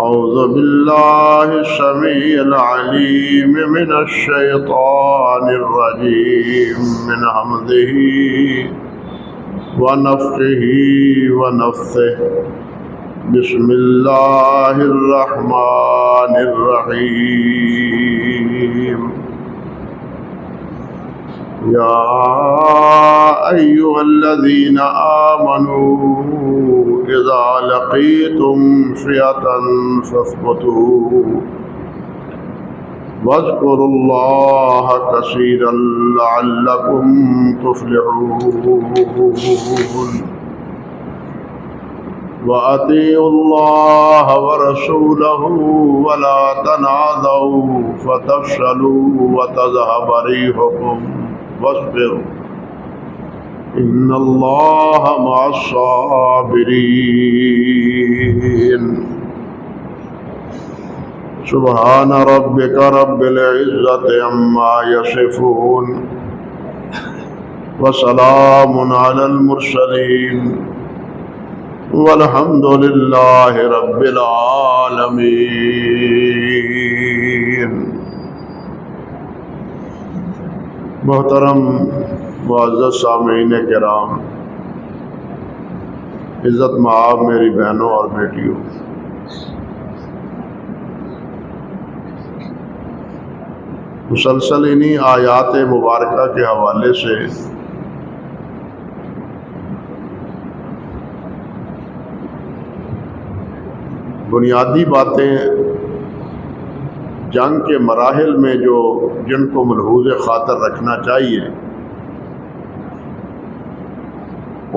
أعوذ بالله السميع العليم من الشيطان الرجيم من همزه ونفخه ونفثه بسم الله الرحمن الرحيم يا أيها الذين آمنوا إذا لقيتم فئة فاثبتوا واذكروا الله كثيرا لعلكم تفلحون وأطيعوا الله ورسوله ولا تنازعوا فتفشلوا وتذهب ريحكم واصبروا إن الله مع الصابرين سبحان ربك رب العزة عما يصفون وسلام على المرسلين والحمد لله رب العالمين۔ محترم معزز سامعین کرام، عزت مآب میری بہنوں اور بیٹیوں، مسلسل انہی آیات مبارکہ کے حوالے سے بنیادی باتیں جنگ کے مراحل میں جن کو ملحوظ خاطر رکھنا چاہیے،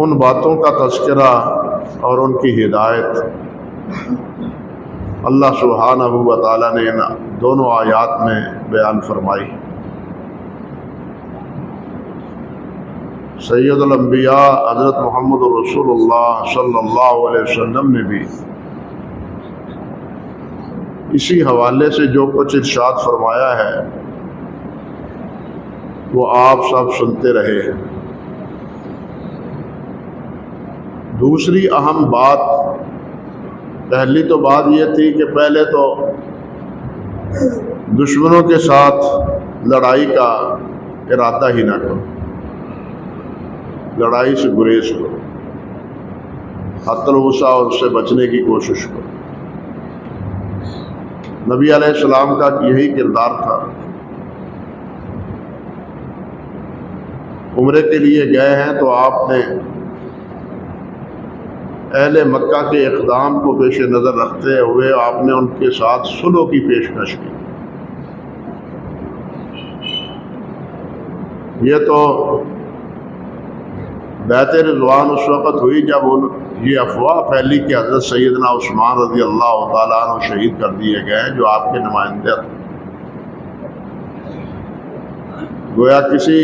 ان باتوں کا تذکرہ اور ان کی ہدایت اللہ سبحانہ و تعالیٰ نے ان دونوں آیات میں بیان فرمائی۔ سید الانبیاء حضرت محمد رسول اللہ صلی اللہ علیہ وسلم نے بھی اسی حوالے سے جو کچھ ارشاد فرمایا ہے وہ آپ سب سنتے رہے ہیں۔ دوسری اہم بات، پہلی تو بات یہ تھی کہ پہلے تو دشمنوں کے ساتھ لڑائی کا ارادہ ہی نہ کرو، لڑائی سے گریز کرو، حتی الوسع اور اس سے بچنے کی کوشش کرو۔ نبی علیہ السلام کا یہی کردار تھا۔ عمرے کے لیے گئے ہیں تو آپ نے اہل مکہ کے اقدام کو پیش نظر رکھتے ہوئے آپ نے ان کے ساتھ صلح کی پیشکش کی۔ یہ تو بیعت رضوان اس وقت ہوئی جب یہ افواہ پھیلی کہ حضرت سیدنا عثمان رضی اللہ تعالیٰ عنہ شہید کر دیے گئے جو آپ کے نمائندے تھے۔ گویا کسی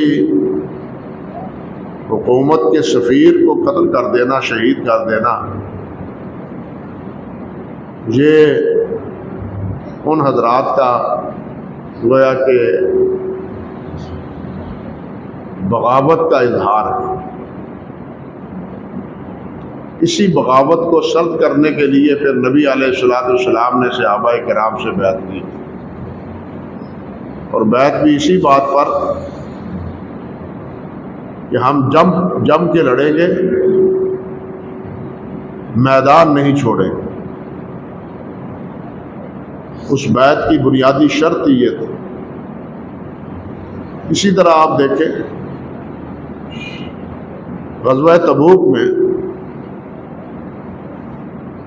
حکومت کے سفیر کو قتل کر دینا، شہید کر دینا، یہ ان حضرات کا گویا کہ بغاوت کا اظہار ہے۔ اسی بغاوت کو سرد کرنے کے لیے پھر نبی علیہ السلام نے صحابہ کرام سے بیعت کی، اور بیعت بھی اسی بات پر کہ ہم جم کے لڑیں گے، میدان نہیں چھوڑیں گے۔ اس بیعت کی بنیادی شرط یہ تھی۔ اسی طرح آپ دیکھیں غزوہ تبوک میں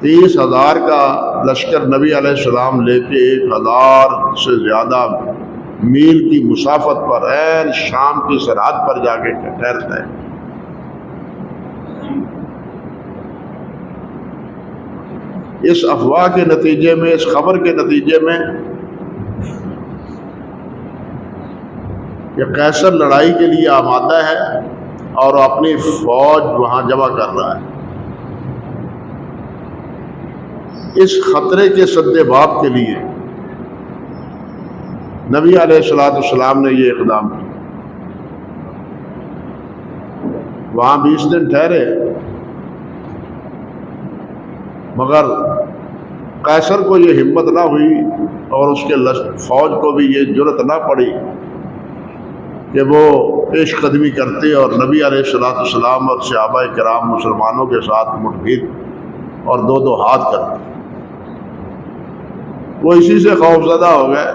30,000 کا لشکر نبی علیہ السلام لے کے 1,000 سے زیادہ میل کی مسافت پر عین شام کی سرحد پر جا کے ٹھہرتا ہے۔ اس افواہ کے نتیجے میں، اس خبر کے نتیجے میں کہ قیصر لڑائی کے لیے آمادہ ہے اور اپنی فوج وہاں جمع کر رہا ہے، اس خطرے کے سدباب کے لیے نبی علیہ السلام نے یہ اقدام کیا۔ وہاں 20 دن ٹھہرے، مگر قیصر کو یہ ہمت نہ ہوئی اور اس کے فوج کو بھی یہ جرأت نہ پڑی کہ وہ پیش قدمی کرتے اور نبی علیہ الصلوۃ والسلام اور صحابہ کرام مسلمانوں کے ساتھ مٹبھیڑ اور دو دو ہاتھ کرتے۔ وہ اسی سے خوفزدہ ہو گئے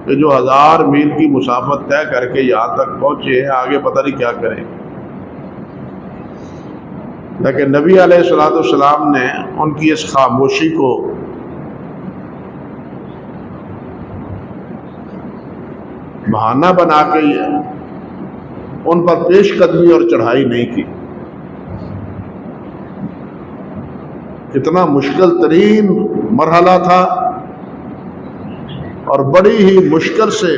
کہ جو 1000 میل کی مسافت طے کر کے یہاں تک پہنچے ہیں، آگے پتہ نہیں کیا کریں۔ لیکن نبی علیہ الصلوۃ والسلام نے ان کی اس خاموشی کو بہانہ بنا کے ان پر پیش قدمی اور چڑھائی نہیں کی۔ اتنا مشکل ترین مرحلہ تھا اور بڑی ہی مشکل سے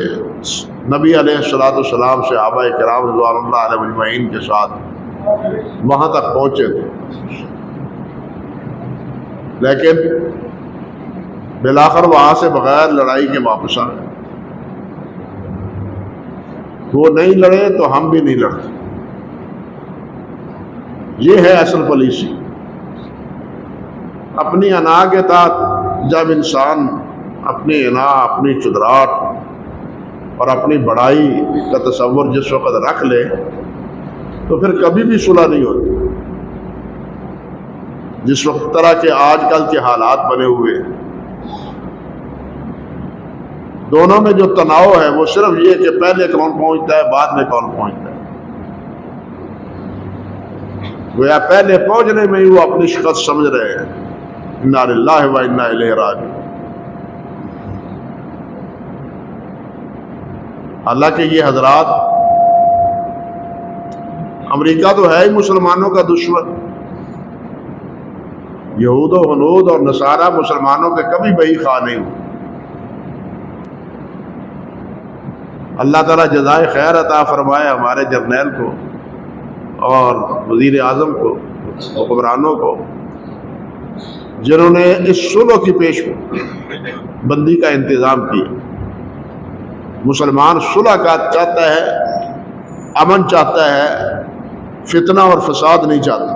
نبی علیہ الصلوۃ والسلام سے صحابہ کرام رضوان اللہ علیہم اجمعین کے ساتھ وہاں تک پہنچے تھے، لیکن بالآخر وہاں سے بغیر لڑائی کے واپس آ گئے۔ وہ نہیں لڑے تو ہم بھی نہیں لڑتے۔ یہ ہے اصل پالیسی۔ اپنی انا کے تحت جب انسان اپنی انا، اپنی چدراہٹ اور اپنی بڑائی کا تصور جس وقت رکھ لے تو پھر کبھی بھی صلح نہیں ہوتی۔ جس وقت طرح کے آج کل کے حالات بنے ہوئے ہیں، دونوں میں جو تناؤ ہے وہ صرف یہ کہ پہلے کون پہنچتا ہے، بعد میں کون پہنچتا ہے۔ گویا پہلے پہنچنے میں ہی وہ اپنی شکست سمجھ رہے ہیں۔ انا للہ و انا الیہ راجعون۔ حالانکہ یہ حضرات، امریکہ تو ہے ہی مسلمانوں کا دشمن، یہود و ہنود اور نصارہ مسلمانوں کے کبھی بہی خواہ نہیں ہوئے۔ اللہ تعالیٰ جزائے خیر عطا فرمائے ہمارے جرنیل کو اور وزیر اعظم کو، حکمرانوں کو، جنہوں نے اس صلح کی پیش بندی کا انتظام کیا۔ مسلمان صلح کا چاہتا ہے، امن چاہتا ہے، فتنہ اور فساد نہیں چاہتا۔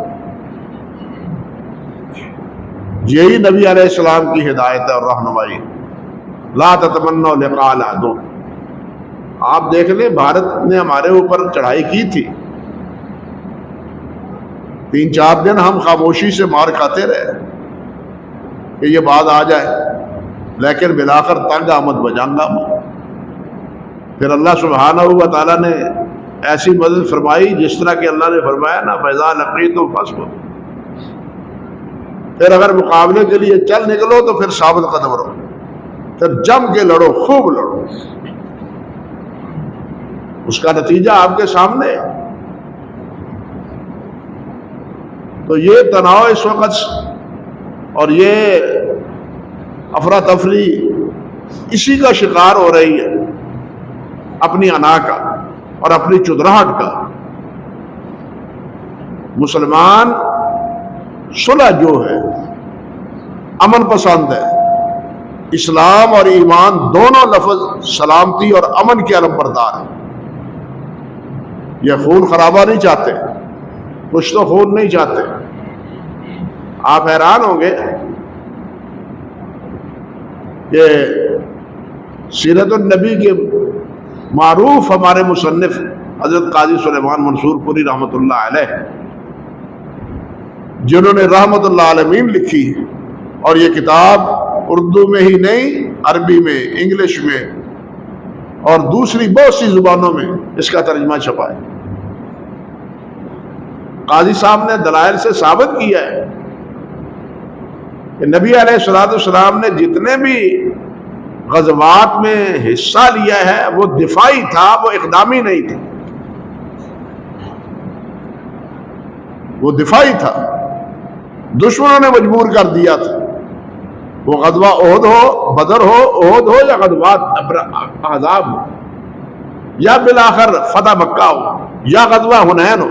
یہی نبی علیہ السلام کی ہدایت اور رہنمائی۔ لا تتمنوا لقاء العدو۔ آپ دیکھ لیں، بھارت نے ہمارے اوپر چڑھائی کی تھی، 3-4 دن ہم خاموشی سے مار کھاتے رہے کہ یہ بات آ جائے، لیکن بالآخر تنگ آمد بجانگہ میں پھر اللہ سبحانہ و تعالیٰ نے ایسی مدد فرمائی جس طرح کہ اللہ نے فرمایا نا، فَإِذَا لَقِيتُمْ فَاصْبِرُوا۔ پھر اگر مقابلے کے لیے چل نکلو تو پھر ثابت قدم رہو، پھر جم کے لڑو، خوب لڑو۔ اس کا نتیجہ آپ کے سامنے ہے۔ تو یہ تناؤ اس وقت اور یہ افراتفری اسی کا شکار ہو رہی ہے، اپنی انا کا اور اپنی چدراہٹ کا۔ مسلمان صلح جو ہے، امن پسند ہے۔ اسلام اور ایمان دونوں لفظ سلامتی اور امن کے علم بردار ہیں۔ یہ خون خرابہ نہیں چاہتے، کچھ تو خون نہیں چاہتے۔ آپ حیران ہوں گے کہ سیرت النبی کے معروف ہمارے مصنف حضرت قاضی سلیمان منصور پوری رحمۃ اللہ علیہ، جنہوں نے رحمۃ اللہ عالمین لکھی اور یہ کتاب اردو میں ہی نہیں، عربی میں، انگلش میں اور دوسری بہت سی زبانوں میں اس کا ترجمہ چھپا ہے۔ قاضی صاحب نے دلائل سے ثابت کیا ہے کہ نبی علیہ الصلوۃ والسلام نے جتنے بھی غزوات میں حصہ لیا ہے وہ دفاعی تھا، وہ اقدامی نہیں تھا، وہ دفاعی تھا۔ دشمنوں نے مجبور کر دیا تھا، وہ غزوہ احد ہو، بدر ہو، احد ہو یا غزوات احزاب ہو یا بالآخر فتح مکہ ہو یا غزوہ حنین ہو،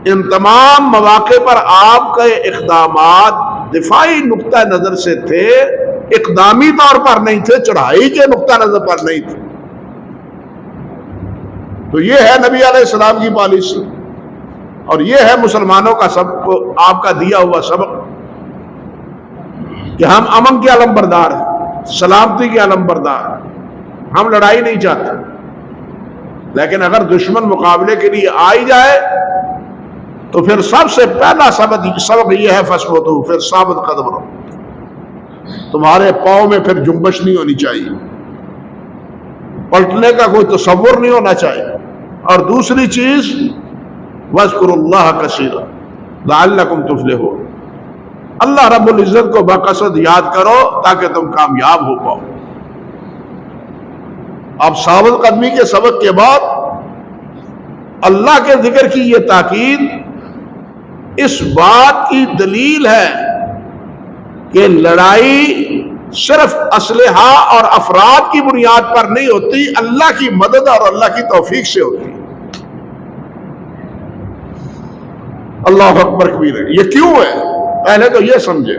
ان تمام مواقع پر آپ کے اقدامات دفاعی نقطہ نظر سے تھے، اقدامی طور پر نہیں تھے، چڑھائی کے نقطہ نظر پر نہیں تھے۔ تو یہ ہے نبی علیہ السلام کی پالیسی اور یہ ہے مسلمانوں کا سب کو آپ کا دیا ہوا سبق۔ کہ ہم امن کے علم بردار ہیں، سلامتی کے علم بردار ہیں، ہم لڑائی نہیں چاہتے، لیکن اگر دشمن مقابلے کے لیے آئی جائے تو پھر سب سے پہلا سبق یہ ہے فثبتوا، پھر ثابت قدم رہو، تمہارے پاؤں میں پھر جنبش نہیں ہونی چاہیے، پلٹنے کا کوئی تصور نہیں ہونا چاہیے۔ اور دوسری چیز وَاذْكُرُوا اللَّهَ كَثِيرًا لَعَلَّكُمْ تُفْلِحُونَ، اللہ رب العزت کو بقصد یاد کرو تاکہ تم کامیاب ہو پاؤ۔ اب ثابت قدمی کے سبق کے بعد اللہ کے ذکر کی یہ تاکید اس بات کی دلیل ہے کہ لڑائی صرف اسلحہ اور افراد کی بنیاد پر نہیں ہوتی، اللہ کی مدد اور اللہ کی توفیق سے ہوتی۔ اللہ اکبر کبیر، یہ کیوں ہے؟ پہلے تو یہ سمجھے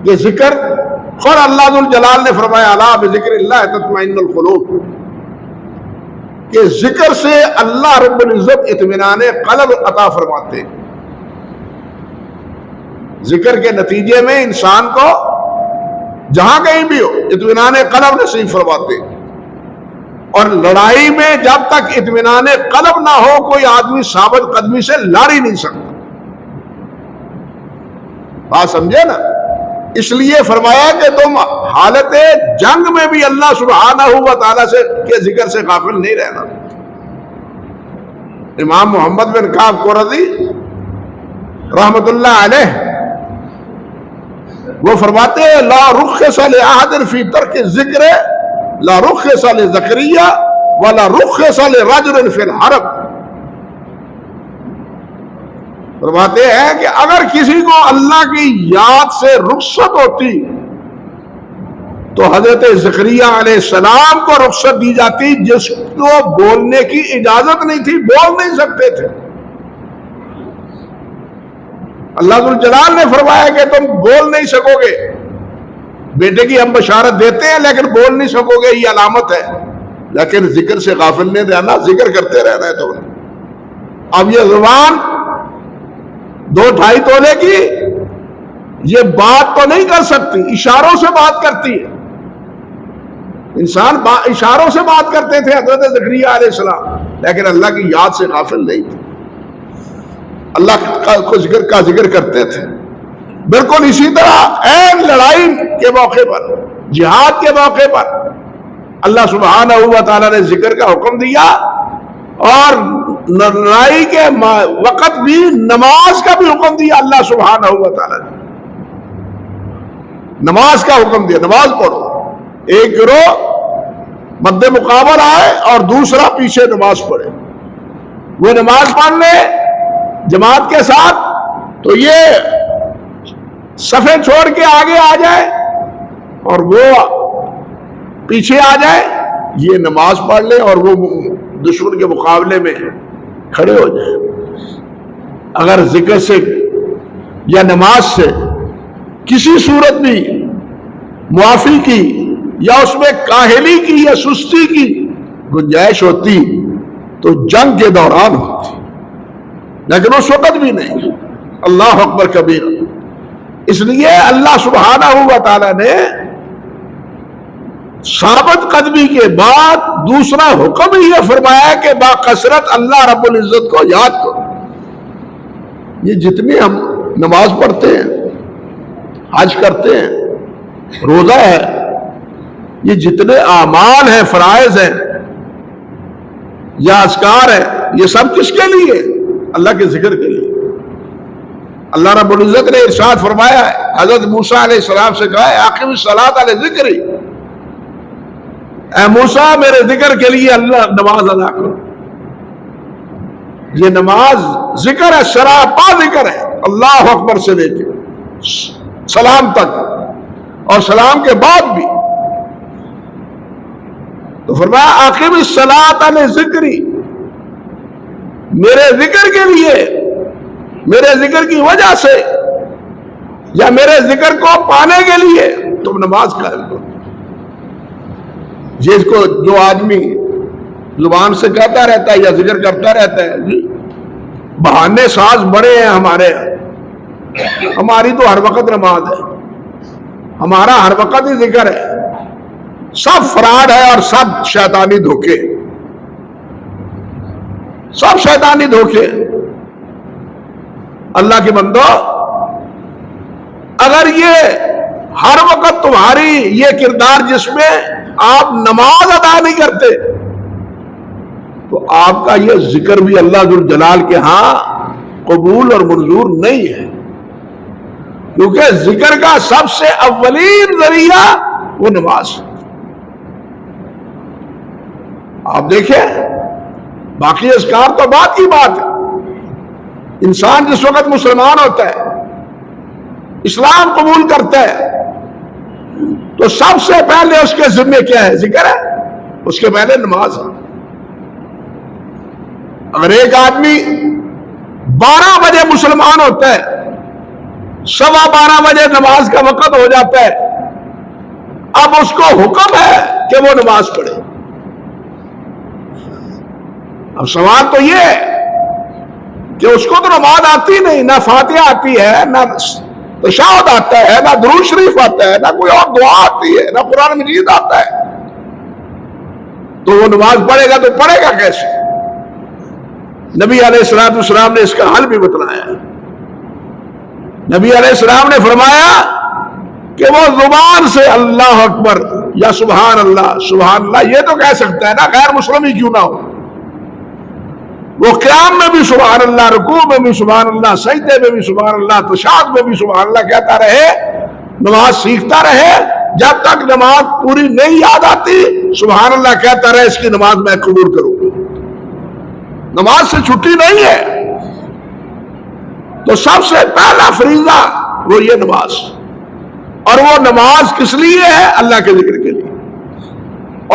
کہ ذکر خود اللہ ذو الجلال نے فرمایا الا بذکر اللہ تطمئن القلوب، کہ ذکر سے اللہ رب العزت اطمینان قلب عطا فرماتے ہیں۔ ذکر کے نتیجے میں انسان کو جہاں کہیں بھی ہو اطمینان قلب نصیب فرماتے ہیں، اور لڑائی میں جب تک اطمینان قلب نہ ہو کوئی آدمی ثابت قدمی سے لڑ ہی نہیں سکتا۔ بات سمجھے نا؟ اس لیے فرمایا کہ تم حالت جنگ میں بھی اللہ سبحانہ و تعالیٰ سے کے ذکر سے غافل نہیں رہنا۔ امام محمد بن کعب قرظی رحمت اللہ علیہ وہ فرماتے ہیں لا رخص لأحد فی ترک الذکر لا رخص لزکریا ولا رخص لرجل فی الحرب۔ فرماتے ہیں کہ اگر کسی کو اللہ کی یاد سے رخصت ہوتی تو حضرت زکریا علیہ السلام کو رخصت دی جاتی، جس کو بولنے کی اجازت نہیں تھی، بول نہیں سکتے تھے۔ اللہ ذو الجلال نے فرمایا کہ تم بول نہیں سکو گے، بیٹے کی ہم بشارت دیتے ہیں لیکن بول نہیں سکو گے، یہ علامت ہے، لیکن ذکر سے غافل نہیں رہنا، ذکر کرتے رہنا ہے تم نے۔ اب یہ زبان 2-2.5 تولے کی یہ بات تو نہیں کر سکتی، اشاروں سے بات کرتی ہے۔ انسان اشاروں سے بات کرتے تھے حضرت زکریا علیہ السلام، لیکن اللہ کی یاد سے غافل نہیں تھے، اللہ کو ذکر کرتے تھے۔ بالکل اسی طرح عین لڑائی کے موقع پر، جہاد کے موقع پر اللہ سبحانہ و تعالیٰ نے ذکر کا حکم دیا، اور لڑائی کے وقت بھی نماز کا بھی حکم دیا اللہ سبحانہ و تعالیٰ نے۔ نماز کا حکم دیا، نماز پڑھو۔ ایک گروہ مد مقابل آئے اور دوسرا پیچھے نماز پڑھے، وہ نماز پڑھ لے جماعت کے ساتھ تو یہ صفیں چھوڑ کے آگے آ جائے اور وہ پیچھے آ جائے، یہ نماز پڑھ لے اور وہ دشمن کے مقابلے میں کھڑے ہو جائیں۔ اگر ذکر سے یا نماز سے کسی صورت بھی معافی کی یا اس میں کاہلی کی یا سستی کی گنجائش ہوتی تو جنگ کے دوران ہوتی، لیکن اس وقت بھی نہیں۔ اللہ اکبر کبیر۔ اس لیے اللہ سبحانہ و تعالیٰ نے ثابت قدمی کے بعد دوسرا حکم یہ فرمایا کہ باکثرت اللہ رب العزت کو یاد کرو۔ یہ جتنے ہم نماز پڑھتے ہیں، حج کرتے ہیں، روزہ ہے، یہ جتنے اعمال ہیں، فرائض ہیں یا اذکار ہیں، یہ سب کس کے لیے؟ اللہ کے ذکر کے لیے۔ اللہ رب العزت نے ارشاد فرمایا ہے، حضرت موسیٰ علیہ السلام سے کہا ہے اقم الصلاۃ علی ذکری، اے موسیٰ میرے ذکر کے لیے اللہ نماز ادا کرو۔ یہ نماز ذکر ہے، سراپا ذکر ہے، اللہ اکبر سے لے کے سلام تک اور سلام کے بعد بھی۔ تو فرمایا اقم الصلاۃ علی ذکری، میرے ذکر کے لیے، میرے ذکر کی وجہ سے یا میرے ذکر کو پانے کے لیے تم نماز قائم کرو۔ جس کو جو آدمی زبان سے کہتا رہتا ہے یا ذکر کرتا رہتا ہے، بہانے ساز بڑے ہیں ہمارے، ہماری تو ہر وقت نماز ہے، ہمارا ہر وقت ہی ذکر ہے، سب فراڈ ہے اور سب شیطانی دھوکے، سب شیطانی دھوکے۔ اللہ کے بندو، اگر یہ ہر وقت تمہاری یہ کردار جس میں آپ نماز ادا نہیں کرتے، تو آپ کا یہ ذکر بھی اللہ ذو الجلال کے ہاں قبول اور منظور نہیں ہے، کیونکہ ذکر کا سب سے اولین ذریعہ وہ نماز۔ آپ دیکھیں، باقی اذکار تو بات کی بات ہے، انسان جس وقت مسلمان ہوتا ہے، اسلام قبول کرتا ہے، تو سب سے پہلے اس کے ذمہ کیا ہے؟ ذکر ہے، اس کے پہلے نماز ہے۔ اگر ایک آدمی 12 بجے مسلمان ہوتا ہے، 12:15 بجے نماز کا وقت ہو جاتا ہے، اب اس کو حکم ہے کہ وہ نماز پڑھے۔ اب سوال تو یہ ہے کہ اس کو تو نماز آتی نہیں، نہ فاتحہ آتی ہے، نہ تشہد آتا ہے، نہ درود شریف آتا ہے، نہ کوئی اور دعا آتی ہے، نہ قرآن مجید آتا ہے، تو وہ نماز پڑھے گا تو پڑھے گا کیسے؟ نبی علیہ السلام نے اس کا حل بھی بتلایا۔ نبی علیہ السلام نے فرمایا کہ وہ زبان سے اللہ اکبر یا سبحان اللہ یہ تو کہہ سکتا ہے نا، غیر مسلم ہی کیوں نہ ہو، وہ قیام میں بھی سبحان اللہ، رکوع میں بھی سبحان اللہ، سجدے میں بھی سبحان اللہ، تشہد میں بھی سبحان اللہ کہتا رہے، نماز سیکھتا رہے، جب تک نماز پوری نہیں یاد آتی سبحان اللہ کہتا رہے، اس کی نماز میں قبول کروں گا۔ نماز سے چھٹی نہیں ہے، تو سب سے پہلا فریضہ وہ یہ نماز، اور وہ نماز کس لیے ہے؟ اللہ کے ذکر کے لیے۔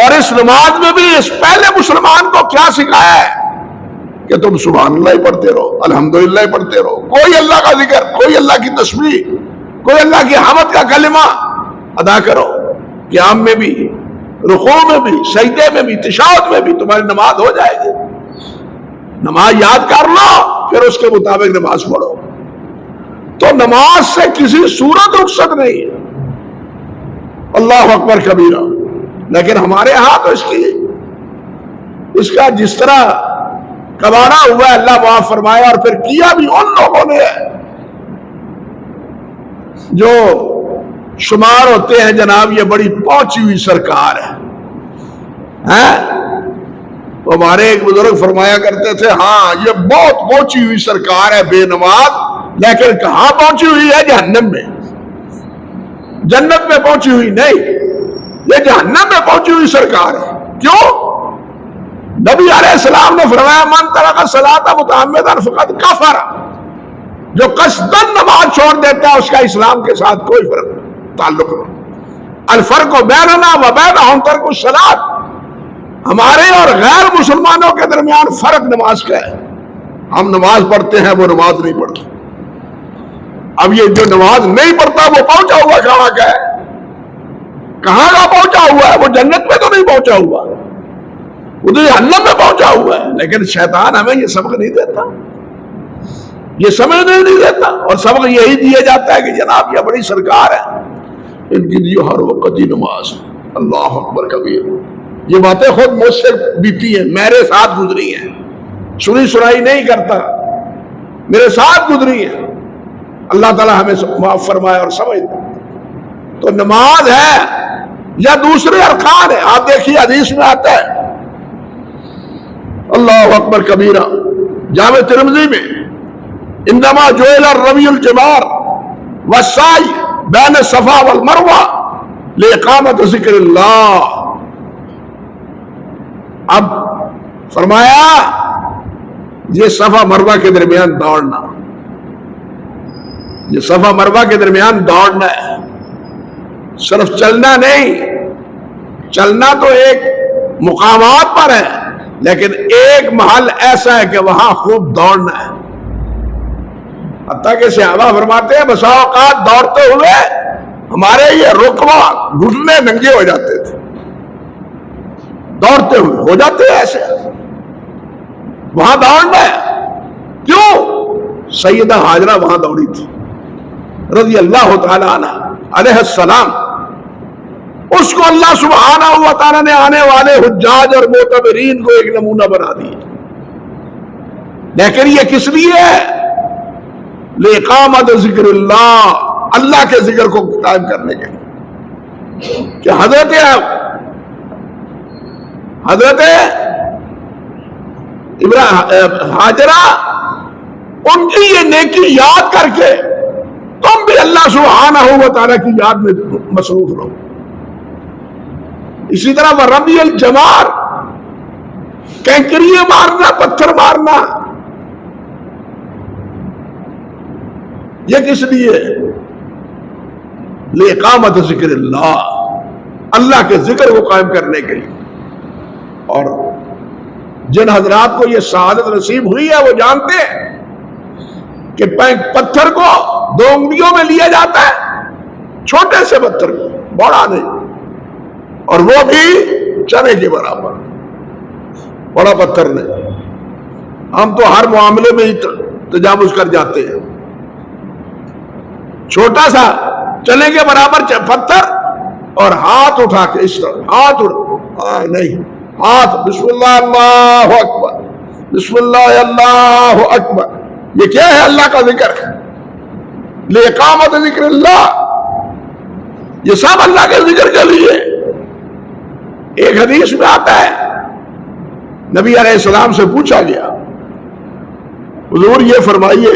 اور اس نماز میں بھی اس پہلے مسلمان کو کیا سکھایا ہے کہ تم سبحان اللہ ہی پڑھتے رہو، الحمدللہ ہی پڑھتے رہو، کوئی اللہ کا ذکر، کوئی اللہ کی تسبیح، کوئی اللہ کی حمد کا کلمہ ادا کرو، قیام میں بھی، رکوع میں بھی، سجدے میں بھی، تشہد میں بھی، تمہاری نماز ہو جائے گی۔ نماز یاد کر لو، پھر اس کے مطابق نماز پڑھو۔ تو نماز سے کسی صورت رخصت نہیں ہے، اللہ اکبر کبیرہ۔ لیکن ہمارے ہاں تو اس کا جس طرح کباڑا ہوا ہے، اللہ معاف فرمائے، اور پھر کیا بھی ان لوگوں نے جو شمار ہوتے ہیں جناب یہ بڑی پہنچی ہوئی سرکار ہے۔ ہمارے ایک بزرگ فرمایا کرتے تھے، ہاں یہ بہت پہنچی ہوئی سرکار ہے بے نماز، لیکن کہاں پہنچی ہوئی ہے؟ جہنم میں، جنت میں پہنچی ہوئی نہیں، یہ جہنم میں پہنچی ہوئی سرکار ہے۔ کیوں؟ نبی علیہ السلام نے فرمایا من ترک الصلاۃ متعمدا فقد کفر، جو قصدن نماز چھوڑ دیتا ہے اس کا اسلام کے ساتھ کوئی تعلق نہیں۔ الفرق بیننا و بینہم ترک الصلاۃ، ہمارے اور غیر مسلمانوں کے درمیان فرق نماز کا ہے، ہم نماز پڑھتے ہیں، وہ نماز نہیں پڑھتے۔ اب یہ جو نماز نہیں پڑھتا وہ پہنچا ہوا کہاں کا ہے؟ کہاں کا پہنچا ہوا ہے؟ وہ جنت میں تو نہیں پہنچا ہوا، وہ تو جہنم میں پہنچا ہوا ہے۔ لیکن شیطان ہمیں یہ سبق نہیں دیتا، یہ سمجھنے نہیں دیتا، اور سبق یہی دیا جاتا ہے کہ جناب یہ بڑی سرکار ہے، ان کی لیے ہر وقت ہی نماز۔ اللہ اکبر کبیر۔ یہ باتیں خود مجھ سے بیتی ہیں، میرے ساتھ گزری ہیں، سنی سنائی نہیں کرتا، میرے ساتھ گزری ہیں۔ اللہ تعالیٰ ہمیں معاف فرمائے اور سمجھ دے۔ تو نماز ہے یا دوسرے ارکان ہے؟ آپ دیکھیے حدیث میں آتا ہے، اللہ اکبر کبیرہ، جامع ترمذی میں، انما جعل الرمی الجمار والسعی بین الصفا والمروہ لاقامت ذکر اللہ۔ اب فرمایا یہ صفا مروہ کے درمیان دوڑنا، یہ صفا مروہ کے درمیان دوڑنا ہے، صرف چلنا نہیں۔ چلنا تو ایک مقامات پر ہے، لیکن ایک محل ایسا ہے کہ وہاں خوب دوڑنا ہے۔ حتیٰ کہ صحابہ فرماتے ہیں بسا اوقات دوڑتے ہوئے ہمارے یہ رکبہ گھٹنے ننگے ہو جاتے تھے، دوڑتے ہوئے ہو جاتے ہیں ایسے، وہاں دوڑنا ہے۔ کیوں؟ سیدہ ہاجرہ وہاں دوڑی تھی رضی اللہ تعالی عنہ، علیہ السلام، اس کو اللہ سبحانہ و تعالیٰ نے آنے والے حجاج اور معتبرین کو ایک نمونہ بنا دیا. لیکن یہ کس لیے ہے؟ لِإِقَامَةِ ذکر اللہ، اللہ کے ذکر کو قائم کرنے کے لیے. کہ حضرت ہاجرہ ان کی یہ نیکی یاد کر کے تم بھی اللہ سبحانہ و تعالیٰ کی یاد میں مصروف رہو. اسی طرح وہ رمی الجمار، کینکریے مارنا، پتھر مارنا، یہ کس لیے؟ لِإِقَامَةِ ذکر اللہ، اللہ کے ذکر کو قائم کرنے کے لیے. اور جن حضرات کو یہ سعادت نصیب ہوئی ہے وہ جانتے ہیں کہ پتھر کو 2 انگلیوں میں لیا جاتا ہے، چھوٹے سے پتھر کو، بڑا نہیں، اور وہ بھی چنے کے برابر، بڑا پتھر نہیں. ہم تو ہر معاملے میں ہی تجاوز کر جاتے ہیں. چھوٹا سا چنے کے برابر پتھر اور ہاتھ اٹھا کے اس طرح ہاتھ نہیں، ہاتھ بسم اللہ اللہ اکبر، بسم اللہ اللہ اکبر. یہ کیا ہے؟ اللہ کا ذکر ہے. لِإِقَامَةِ ذکر اللہ، یہ سب اللہ کے ذکر کے لیے. ایک حدیث میں آتا ہے، نبی علیہ السلام سے پوچھا گیا، حضور یہ فرمائیے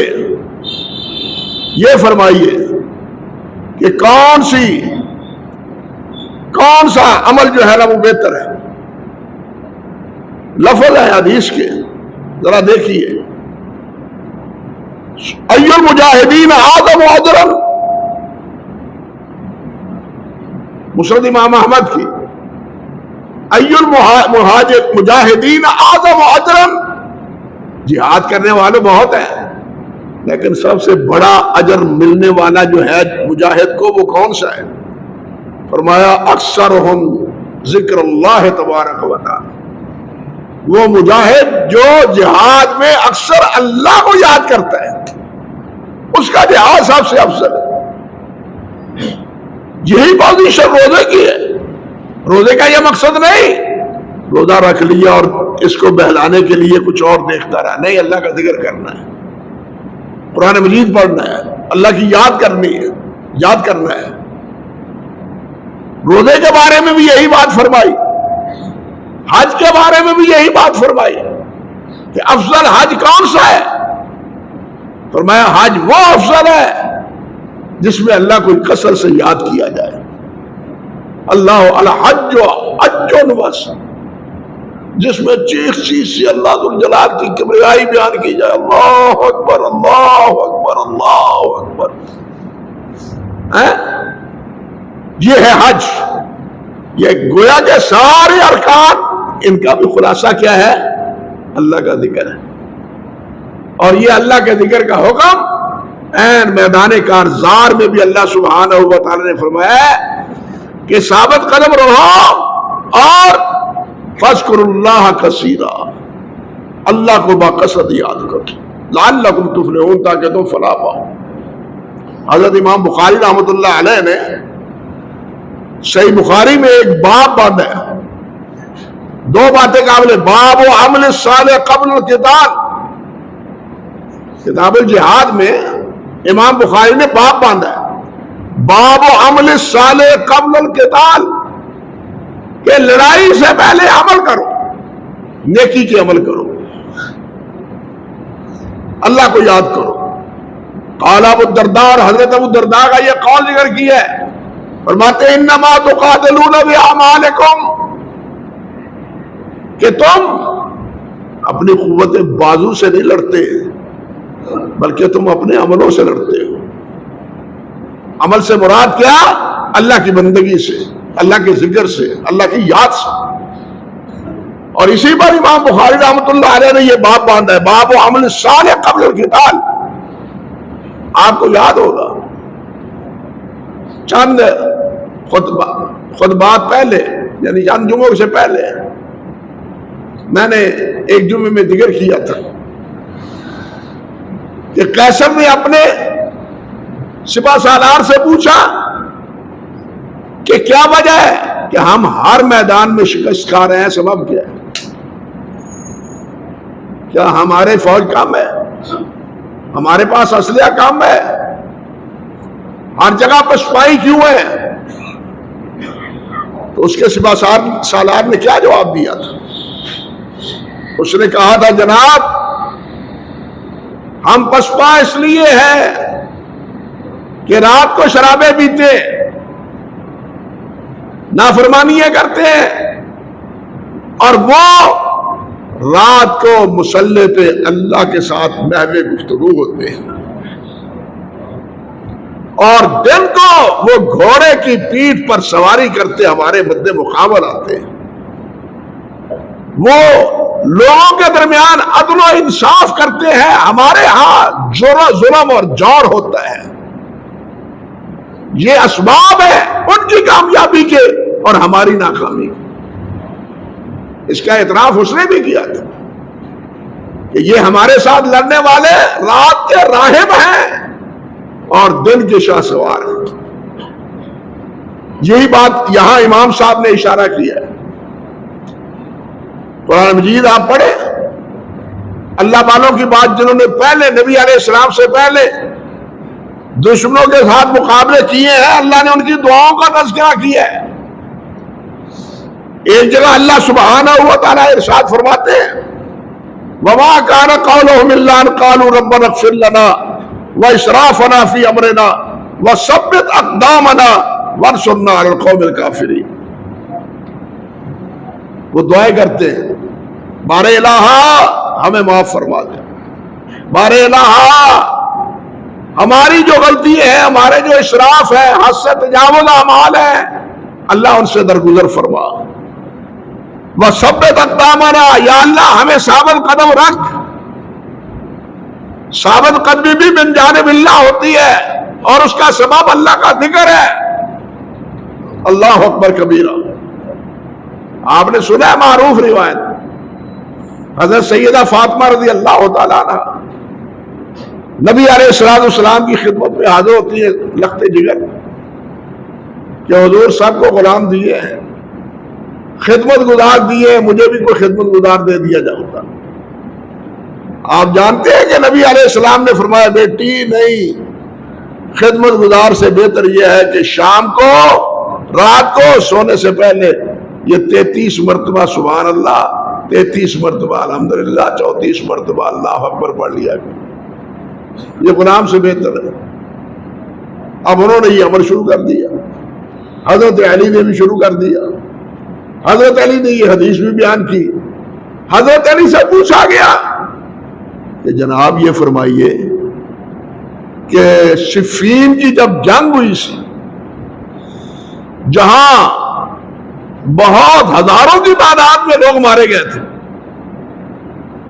کہ کون سا عمل جو ہے نا وہ بہتر ہے. لفظ ہے حدیث کے، ذرا دیکھیے، ای المجاہدین اعظم اجرا، مسند امام احمد کی، ای المجاہدین اعظم اجرا، جہاد کرنے والے بہت ہیں لیکن سب سے بڑا اجر ملنے والا جو ہے مجاہد کو وہ کون سا ہے؟ فرمایا اکثرہم ذکر اللہ تبارک و تعالی، وہ مجاہد جو جہاد میں اکثر اللہ کو یاد کرتا ہے، اس کا جہاد سب سے افضل ہے. یہی پوزیشن روزے کی ہے. روزے کا یہ مقصد نہیں روزہ رکھ لیا اور اس کو بہلانے کے لیے کچھ اور دیکھتا رہا، نہیں، اللہ کا ذکر کرنا ہے، قرآن مجید پڑھنا ہے، اللہ کی یاد کرنا ہے. روزے کے بارے میں بھی یہی بات فرمائی، حج کے بارے میں بھی یہی بات فرمائی کہ افضل حج کون سا ہے؟ فرمایا حج وہ افضل ہے جس میں اللہ کو کثرت سے یاد کیا جائے. اللہ الحج حج بس، جس میں چیخ سے اللہ ذوالجلال کی کبریائی بیان کی جائے، اللہ اکبر اللہ اکبر اللہ اکبر. یہ ہے حج. یہ گویا کے سارے ارکان، ان کا بھی خلاصہ کیا ہے؟ اللہ کا ذکر ہے. اور یہ اللہ کے ذکر کا حکم این میدان کارزار میں بھی اللہ سبحانہ و تعالی نے فرمایا ہے کہ ثابت قدم رہو اور فاذکروا اللہ کثیرا، اللہ کو باکثرت یاد کرو، لعلکم تفلحون، تاکہ تم فلاح پاؤ. حضرت امام بخاری رحمۃ اللہ علیہ نے صحیح بخاری میں ایک باب باندھا ہے، 2 باتیں قابل، باب و عمل الصالح قبل القتال. کتاب الجہاد میں امام بخاری نے باب باندھا ہے، باب و عمل الصالح قبل القتال، کہ لڑائی سے پہلے عمل کرو، نیکی کے عمل کرو، اللہ کو یاد کرو. قال ابو الدرداء، اور حضرت ابو الدرداء کا یہ قول ذکر کیا ہے، فرماتے ہیں انما تقاتلون باعمالکم، کہ تم اپنی قوت بازو سے نہیں لڑتے بلکہ تم اپنے عملوں سے لڑتے ہو. عمل سے مراد کیا؟ اللہ کی بندگی سے، اللہ کے ذکر سے، اللہ کی یاد سے. اور اسی پر امام بخاری رحمۃ اللہ علیہ نے یہ باب باندھا ہے، باب و عمل الصالح قبل القتال. آپ کو یاد ہوگا چند خطبات پہلے، یعنی چند جمعوں سے پہلے میں نے ایک جمعے میں ذکر کیا تھا کہ قیصر نے اپنے سپہ سالار سے پوچھا کہ کیا وجہ ہے کہ ہم ہر میدان میں شکست کھا رہے ہیں؟ سبب کیا ہے؟ کیا ہمارے فوج کم ہے؟ ہمارے پاس اسلحہ کم ہے؟ ہر جگہ پر سپاہی کیوں ہے؟ تو اس کے سپاہ سالار نے کیا جواب دیا تھا؟ اس نے کہا تھا جناب ہم پسپا اس لیے ہیں کہ رات کو شرابیں پیتے نافرمانیاں کرتے ہیں اور وہ رات کو مصلی پہ اللہ کے ساتھ محو گفتگو ہوتے ہیں اور دن کو وہ گھوڑے کی پیٹھ پر سواری کرتے ہمارے مد مقابل آتے ہیں. وہ لوگوں کے درمیان عدل و انصاف کرتے ہیں، ہمارے ہاں ظلم اور جور ہوتا ہے. یہ اسباب ہے ان کی کامیابی کے اور ہماری ناکامی کے. اس کا اعتراف اس نے بھی کیا تھا کہ یہ ہمارے ساتھ لڑنے والے رات کے راہب ہیں اور دن کے شاہ سوار ہیں. یہی بات یہاں امام صاحب نے اشارہ کیا ہے. قرآن مجید آپ پڑھیں، اللہ والوں کی بات جنہوں نے پہلے نبی علیہ السلام سے پہلے دشمنوں کے ساتھ مقابلے کیے ہیں، اللہ نے ان کی دعاؤں کا تذکرہ کیا ہے. ایک جگہ اللہ سبحانہ و تعالیٰ ارشاد فرماتے ہیں وَمَا كَانَ قَوْلُهُمْ إِلَّا أَنْ قَالُوا رَبَّنَا اغْفِرْ لَنَا وَإِسْرَافَنَا فِي أَمْرِنَا وَثَبِّتْ أَقْدَامَنَا وَانصُرْنَا عَلَى الْقَوْمِ الْكَافِرِينَ. وہ دعائیں کرتے ہیں بار الہ ہمیں معاف فرما دے، بار الہ ہماری جو غلطی ہے، ہمارے جو اسراف ہے، حد سے تجاوز اعمال ہے، اللہ ان سے درگزر فرما. وَثَبِّتْ أَقْدَامَنَا، یا اللہ ہمیں ثابت قدم رکھ. ثابت قدمی بھی من جانب اللہ ہوتی ہے اور اس کا سبب اللہ کا ذکر ہے. اللہ اکبر کبیرہ. آپ نے سنا ہے معروف روایت حضرت سیدہ فاطمہ رضی اللہ تعالیٰ عنہ نبی علیہ السلام کی خدمت میں حاضر ہوتی ہے لخت جگر کہ حضور سب کو غلام دیے ہیں، خدمت گزار دیے ہیں، مجھے بھی کوئی خدمت گزار دے دیا جاتا. آپ جانتے ہیں کہ نبی علیہ السلام نے فرمایا بیٹی نہیں، خدمت گزار سے بہتر یہ ہے کہ شام کو رات کو سونے سے پہلے یہ 33 مرتبہ سبحان اللہ، 33 مرتبہ الحمدللہ، 34 مرتبہ اللہ اکبر پڑھ لیا. یہ غلام سے بہتر ہے. اب انہوں نے یہ عمل شروع کر دیا، حضرت علی نے بھی شروع کر دیا. حضرت علی نے یہ حدیث بھی بیان کی. حضرت علی سے پوچھا گیا کہ جناب یہ فرمائیے کہ صفین کی جب جنگ ہوئی سی، جہاں بہت ہزاروں کی تعداد میں لوگ مارے گئے تھے،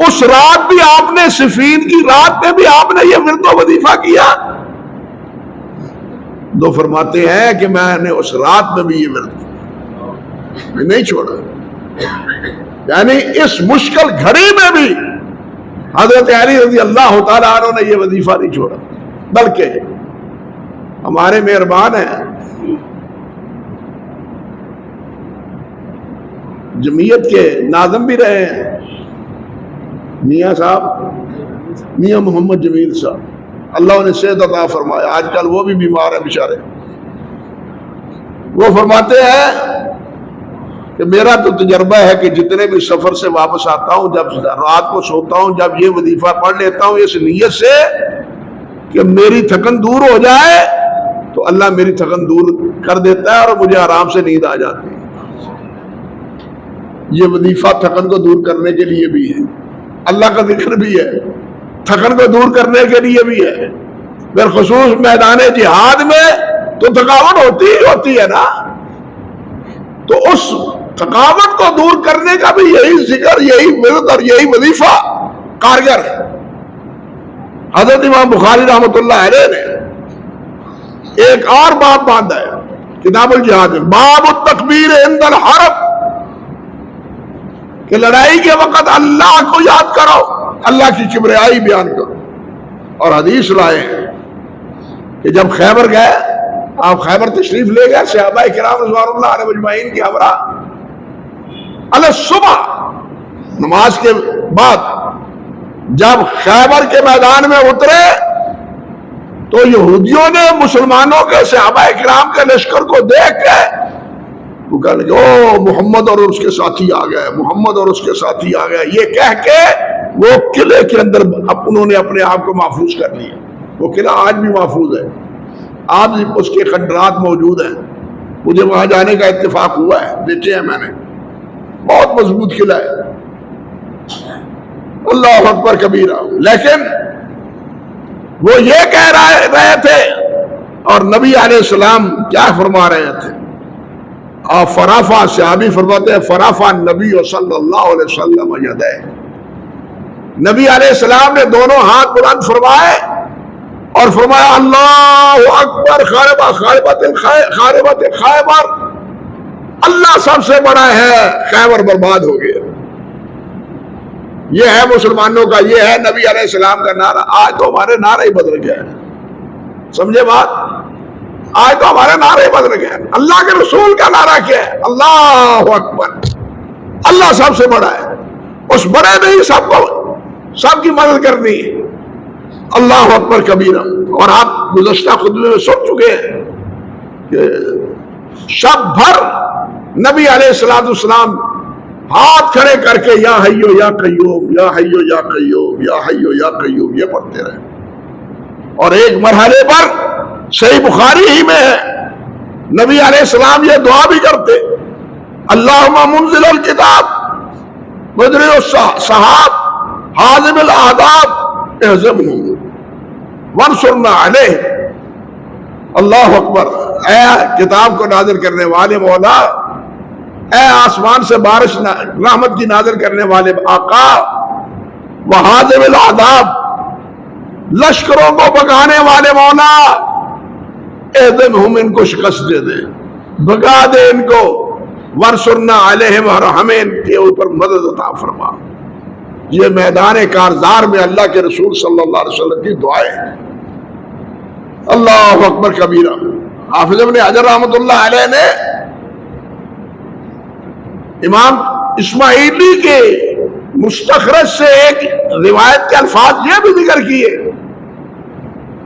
اس رات بھی آپ نے، صفین کی رات میں بھی آپ نے یہ ورد و وظیفہ کیا؟ دو فرماتے ہیں کہ میں نے اس رات میں بھی یہ ورد کیا، میں نہیں چھوڑا. یعنی اس مشکل گھڑی میں بھی حضرت علی رضی اللہ تعالیٰ عنہ نے یہ وظیفہ نہیں چھوڑا، بلکہ ہمارے مہربان ہیں، جمعیت کے ناظم بھی رہے ہیں میاں صاحب، میاں محمد جمیل صاحب، اللہ انہیں صحت عطا فرمایا. آج کل وہ بھی بیمار ہیں بیچارے. وہ فرماتے ہیں کہ میرا تو تجربہ ہے کہ جتنے بھی سفر سے واپس آتا ہوں، جب رات کو سوتا ہوں، جب یہ وظیفہ پڑھ لیتا ہوں اس نیت سے کہ میری تھکن دور ہو جائے، تو اللہ میری تھکن دور کر دیتا ہے اور مجھے آرام سے نیند آ جاتی ہے. یہ وظیفہ تھکن کو دور کرنے کے لیے بھی ہے، اللہ کا ذکر بھی ہے، تھکن کو دور کرنے کے لیے بھی ہے. بالخصوص میدان جہاد میں تو تھکاوٹ ہوتی ہی ہوتی ہے نا، تو اس تھکاوٹ کو دور کرنے کا بھی یہی ذکر، یہی ورد اور یہی وظیفہ کارگر ہے. حضرت امام بخاری رحمۃ اللہ علیہ نے ایک اور باب باندھا ہے کتاب الجہاد میں، باب التکبیر عند الحرب، کہ لڑائی کے وقت اللہ کو یاد کرو، اللہ کی کبریائی بیان کرو. اور حدیث لائے ہیں کہ جب خیبر گئے آپ خیبر تشریف لے گئے صحابہ کرام رضوان اللہ علیہ مجمعین کی ہمراہ علی صبح نماز کے بعد جب خیبر کے میدان میں اترے تو یہودیوں نے مسلمانوں کے صحابہ کرام کے لشکر کو دیکھ کے وہ کہنے لگے او محمد اور اس کے ساتھی آ گئے، محمد اور اس کے ساتھی آ گئے، یہ کہہ کے وہ قلعے کے اندر انہوں نے اپنے آپ کو محفوظ کر لیا۔ وہ قلعہ آج بھی محفوظ ہے، آج بھی اس کے خنڈرات موجود ہیں، مجھے وہاں جانے کا اتفاق ہوا ہے، دیکھے ہیں میں نے، بہت مضبوط قلعہ ہے۔ اللہ اکبر کبیرہ۔ لیکن وہ یہ کہہ رہے تھے اور نبی علیہ السلام کیا فرما رہے تھے؟ اور فرافہ صحابی فرماتے ہیں فرافہ نبی صلی اللہ علیہ وسلم یدہ، نبی علیہ السلام نے دونوں ہاتھ بلند فرمائے اور فرمایا اللہ اکبر خاربت خیبر، اللہ سب سے بڑا ہے، خیبر برباد ہو گیا۔ یہ ہے مسلمانوں کا، یہ ہے نبی علیہ السلام کا نعرہ۔ آج تو ہمارے نعرہ ہی بدل گئے ہیں، سمجھے بات؟ آج تو ہمارے نعرے ہی بدل گئے ہیں۔ اللہ کے رسول کا نعرہ کیا ہے؟ اللہ اکبر، اللہ سب سے بڑا ہے، اس بڑے نے ہی سب کی مدد کرنی ہے۔ اللہ اکبر کبیرہ۔ اور آپ گزشتہ خطبے میں سن چکے ہیں کہ شب بھر نبی علیہ السلام ہاتھ کھڑے کر کے یا حیو یا قیوم یا حیو یا قیوم یا حیو یا قیوم یہ پڑھتے رہے۔ اور ایک مرحلے پر صحیح بخاری ہی میں ہے نبی علیہ السلام یہ دعا بھی کرتے اللہم منزل الکتاب مجری السحاب حازم الاحزاب اہزمہم وانصرنا علیہ۔ اللہ اکبر۔ اے کتاب کو نازل کرنے والے مولا، اے آسمان سے بارش رحمت کی نازل کرنے والے آقا، وحازم الاحزاب لشکروں کو بگانے والے مولا، اہزمہم ان کو شکست دے دے، بگا دے ان کو، ورسرنا علیہم اور ہمیں ان کے اوپر مدد عطا فرما۔ یہ میدان کارزار میں اللہ کے رسول صلی اللہ علیہ وسلم کی دعائیں ہیں۔ اللہ اکبر کبیرہ۔ حافظ ابن حجر رحمۃ اللہ علیہ نے امام اسماعیلی کے مستخرج سے ایک روایت کے الفاظ یہ بھی ذکر کیے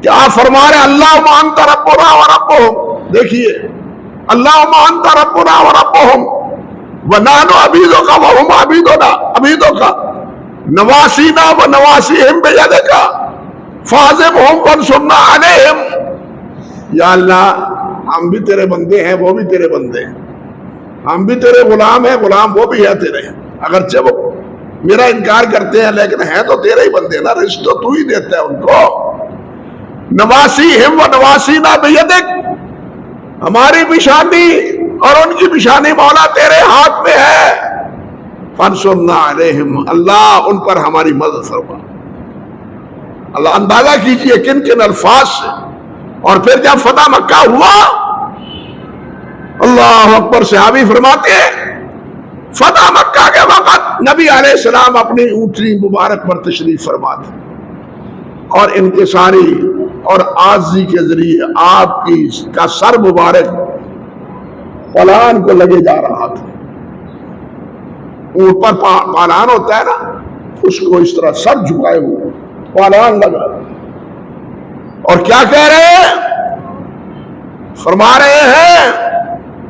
کہ آپ فرما رہے اللہم انت ربنا و ربہم، دیکھیے اللہم انت ربنا و ربہم ونحن عبیدک وہم عبیدک نواسینا و نواسیہم بیدک فاعذبہم وانصرنا علیہم۔ یا اللہ ہم بھی تیرے بندے ہیں، وہ بھی تیرے بندے ہیں، ہم بھی تیرے غلام ہیں، غلام وہ بھی ہے تیرے، اگرچہ وہ میرا انکار کرتے ہیں لیکن ہیں تو تیرے ہی بندے نا، رزق تو ہی دیتا ہے ان کو۔ نواسیہم و نواسینا بیدک، ہماری پیشانی اور ان کی پیشانی مولا تیرے ہاتھ میں ہے، فانصرنا علیہم، اللہ ان پر ہماری مدد فرما۔ اللہ اندازہ کیجئے کن کن الفاظ سے۔ اور پھر جب فتح مکہ ہوا، اللہ اکبر، صحابی فرماتے ہیں فتح مکہ کے وقت نبی علیہ السلام اپنی اونٹنی مبارک پر تشریف فرما تھے اور انکساری اور عاجزی کے ذریعے آپ کا سر مبارک پالان کو لگے جا رہا تھا۔ اوپر پالان ہوتا ہے نا، اس کو اس طرح سر جھکائے ہوئے پالان لگا، اور کیا کہہ رہے ہیں؟ فرما رہے ہیں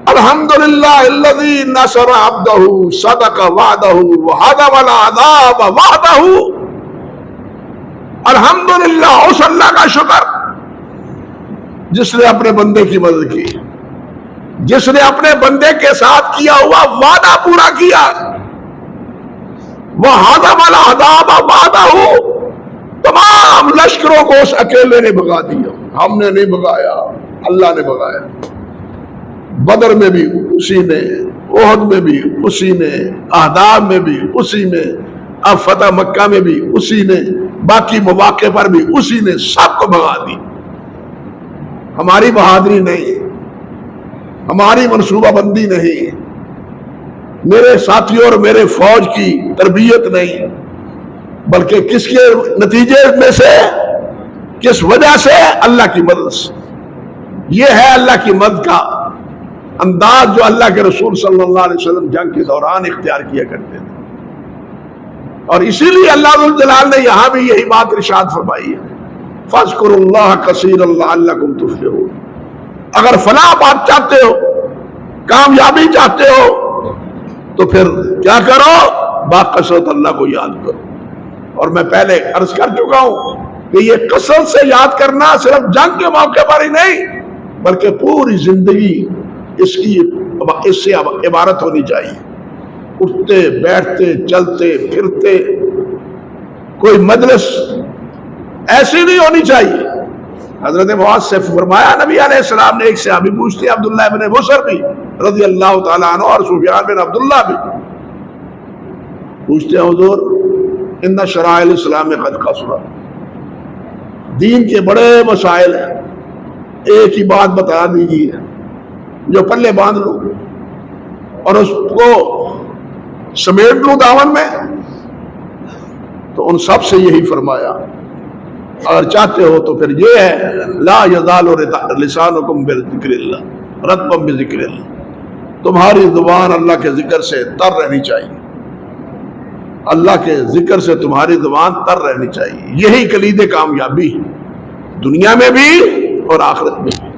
الحمدللہ الذی نصر عبدہ صدق وعدہ وہدم العذاب وحدہ۔ الحمدللہ، اس اللہ کا شکر جس نے اپنے بندے کی مدد کی، جس نے اپنے بندے کے ساتھ کیا ہوا وعدہ پورا کیا، وہدم العذاب وحدہ، تمام لشکروں کو اس اکیلے نے بھگا دیا، ہم نے نہیں بھگایا، اللہ نے بھگایا۔ بدر میں بھی اسی نے، احد میں بھی اسی نے، احزاب میں بھی اسی نے، اب فتح مکہ میں بھی اسی نے، باقی مواقع پر بھی اسی نے سب کو بھگا دی۔ ہماری بہادری نہیں، ہماری منصوبہ بندی نہیں، میرے ساتھیوں اور میرے فوج کی تربیت نہیں، بلکہ کس کے نتیجے میں سے، کس وجہ سے؟ اللہ کی مدد سے۔ یہ ہے اللہ کی مدد کا انداز جو اللہ کے رسول صلی اللہ علیہ وسلم جنگ کے دوران اختیار کیا کرتے تھے، اور اسی لیے اللہ ذو الجلال نے یہاں بھی یہی بات ارشاد فرمائی ہے، فاذکروا اللہ کثیرا لعلکم تفلحون۔ اگر فلاح بات چاہتے ہو، کامیابی چاہتے ہو، تو پھر کیا کرو؟ باکثرت اللہ کو یاد کرو۔ اور میں پہلے عرض کر چکا ہوں کہ یہ کثرت سے یاد کرنا صرف جنگ کے موقع پر ہی نہیں، بلکہ پوری زندگی اس سے عبارت ہونی چاہیے۔ اٹھتے بیٹھتے چلتے پھرتے کوئی مجلس ایسی نہیں ہونی چاہیے۔ حضرت معاذ سے فرمایا نبی علیہ السلام نے، ایک صحابی پوچھتے عبداللہ بن بصر بھی رضی اللہ تعالیٰ عنہ اور سفیان بن عبداللہ بھی پوچھتے ہیں، حضور ان شرائع الاسلام قد قصر، دین کے بڑے مسائل ہیں، ایک ہی بات بتا دیجیے جو پلے باندھ لوں اور اس کو سمیٹ لوں دامن میں۔ تو ان سب سے یہی فرمایا، اگر چاہتے ہو تو پھر یہ ہے، لا یزال لسانکم بذکر اللہ رطبا بذکر اللہ، تمہاری زبان اللہ کے ذکر سے تر رہنی چاہیے، اللہ کے ذکر سے تمہاری زبان تر رہنی چاہیے۔ یہی کلید کامیابی ہے، دنیا میں بھی اور آخرت میں بھی۔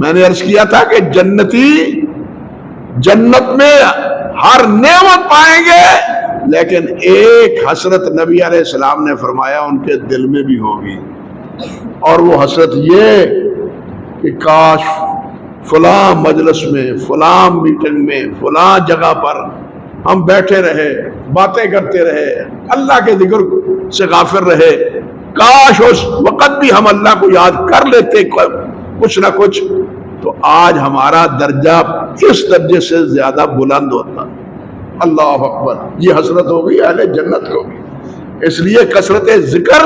میں نے عرض کیا تھا کہ جنتی جنت میں ہر نعمت پائیں گے، لیکن ایک حسرت نبی علیہ السلام نے فرمایا ان کے دل میں بھی ہوگی، اور وہ حسرت یہ کہ کاش فلاں مجلس میں، فلاں میٹنگ میں، فلاں جگہ پر ہم بیٹھے رہے، باتیں کرتے رہے، اللہ کے ذکر سے غافل رہے، کاش اس وقت بھی ہم اللہ کو یاد کر لیتے کچھ نہ کچھ، تو آج ہمارا درجہ اس درجے سے زیادہ بلند ہوتا۔ اللہ اکبر، یہ حسرت ہو گئی اہل جنت کو بھی۔ اس لیے کثرت ذکر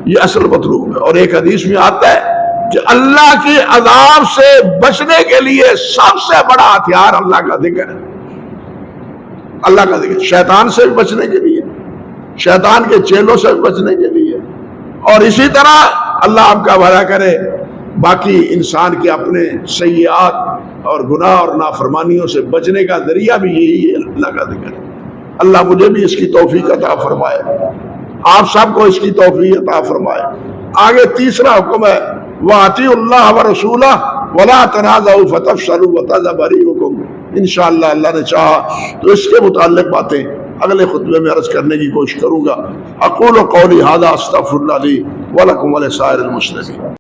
یہ اصل مطلوب ہے۔ اور ایک حدیث میں آتا ہے کہ اللہ کے عذاب سے بچنے کے لیے سب سے بڑا ہتھیار اللہ کا ذکر ہے، اللہ کا ذکر، شیطان سے بھی بچنے کے لیے، شیطان کے چیلوں سے بھی بچنے کے لیے، اور اسی طرح اللہ آپ کا بھلا کرے باقی انسان کے اپنے سیئات اور گناہ اور نافرمانیوں سے بچنے کا ذریعہ بھی یہی ہے اللہ کا ذکر۔ اللہ مجھے بھی اس کی توفیق عطا فرمائے، آپ سب کو اس کی توفیق عطا فرمائے۔ آگے تیسرا حکم ہے، وَأَطِيعُوا اللَّهَ وَرَسُولَهُ وَلَا تَنَازَعُوا فَتَفْشَلُوا وَتَذْهَبَ رِيحُكُمْ۔ انشاءاللہ اللہ نے چاہا تو اس کے متعلق باتیں اگلے خطبے میں عرض کرنے کی کوشش کروں گا۔ اقول قولی ھذا استغفر اللہ لی ولکم ولسائر المسلمین۔